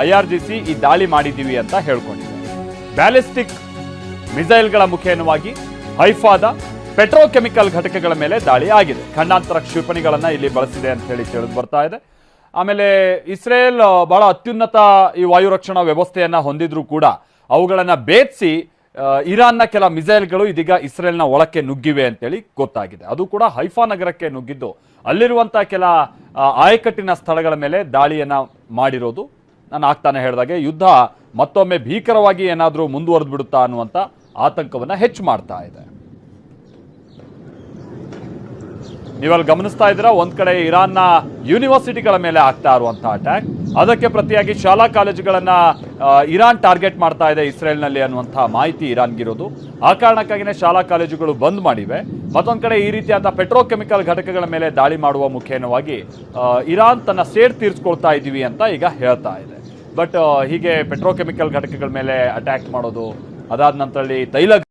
IRGC ಈ ದಾಳಿ ಮಾಡಿದ್ದೀವಿ ಅಂತ ಹೇಳ್ಕೊಂಡಿದೆ. ಬ್ಯಾಲಿಸ್ಟಿಕ್ ಮಿಸೈಲ್ಗಳ ಮುಖೇನವಾಗಿ ಹೈಫಾದ ಪೆಟ್ರೋಕೆಮಿಕಲ್ ಘಟಕಗಳ ಮೇಲೆ ದಾಳಿ ಆಗಿದೆ. ಖಂಡಾಂತರ ಕ್ಷಿಪಣಿಗಳನ್ನು ಇಲ್ಲಿ ಬಳಸಿದೆ ಅಂತ ಹೇಳಿ ತಿಳಿದು ಬರ್ತಾ ಇದೆ. ಆಮೇಲೆ ಇಸ್ರೇಲ್ ಬಹಳ ಅತ್ಯುನ್ನತ ಈ ವಾಯು ರಕ್ಷಣಾ ವ್ಯವಸ್ಥೆಯನ್ನ ಹೊಂದಿದ್ರು ಕೂಡ ಅವುಗಳನ್ನು ಭೇದಿಸಿ ಇರಾನ್ನ ಕೆಲ ಮಿಸೈಲ್ಗಳು ಇದೀಗ ಇಸ್ರೇಲ್ನ ಒಳಕ್ಕೆ ನುಗ್ಗಿವೆ ಅಂತೇಳಿ ಗೊತ್ತಾಗಿದೆ. ಅದು ಕೂಡ ಹೈಫಾ ನಗರಕ್ಕೆ ನುಗ್ಗಿದ್ದು ಅಲ್ಲಿರುವಂತಹ ಕೆಲ ಆಯಕಟ್ಟಿನ ಸ್ಥಳಗಳ ಮೇಲೆ ದಾಳಿಯನ್ನ ಮಾಡಿರೋದು. ನಾನು ಆಗ್ತಾನೆ ಹೇಳಿದಾಗೆ ಯುದ್ಧ ಮತ್ತೊಮ್ಮೆ ಭೀಕರವಾಗಿ ಏನಾದರೂ ಮುಂದುವರೆದು ಬಿಡುತ್ತಾ ಅನ್ನುವಂಥ ಆತಂಕವನ್ನ ಹೆಚ್ಚು ಮಾಡ್ತಾ ಇದೆ. ನೀವಲ್ಲಿ ಗಮನಿಸ್ತಾ ಇದ್ದೀರಾ, ಒಂದ್ ಕಡೆ ಇರಾನ್ನ ಯೂನಿವರ್ಸಿಟಿಗಳ ಮೇಲೆ ಆಗ್ತಾ ಇರುವಂತಹ ಅಟ್ಯಾಕ್, ಅದಕ್ಕೆ ಪ್ರತಿಯಾಗಿ ಶಾಲಾ ಕಾಲೇಜುಗಳನ್ನ ಇರಾನ್ ಟಾರ್ಗೆಟ್ ಮಾಡ್ತಾ ಇದೆ ಇಸ್ರೇಲ್ನಲ್ಲಿ ಅನ್ನುವಂತಹ ಮಾಹಿತಿ ಇರಾನ್ಗಿರೋದು. ಆ ಕಾರಣಕ್ಕಾಗಿಯೇ ಶಾಲಾ ಕಾಲೇಜುಗಳು ಬಂದ್ ಮಾಡಿವೆ. ಮತ್ತೊಂದು ಕಡೆ ಈ ರೀತಿಯಾದ ಪೆಟ್ರೋಕೆಮಿಕಲ್ ಘಟಕಗಳ ಮೇಲೆ ದಾಳಿ ಮಾಡುವ ಮುಖೇನವಾಗಿ ಇರಾನ್ ತನ್ನ ಸೇಡ್ ತೀರಿಸ್ಕೊಳ್ತಾ ಇದ್ದೀವಿ ಅಂತ ಈಗ ಹೇಳ್ತಾ ಇದೆ. ಬಟ್ ಹೀಗೆ ಪೆಟ್ರೋಕೆಮಿಕಲ್ ಘಟಕಗಳ ಮೇಲೆ ಅಟ್ಯಾಕ್ ಮಾಡೋದು, ಅದಾದ ನಂತರದಲ್ಲಿ ತೈಲ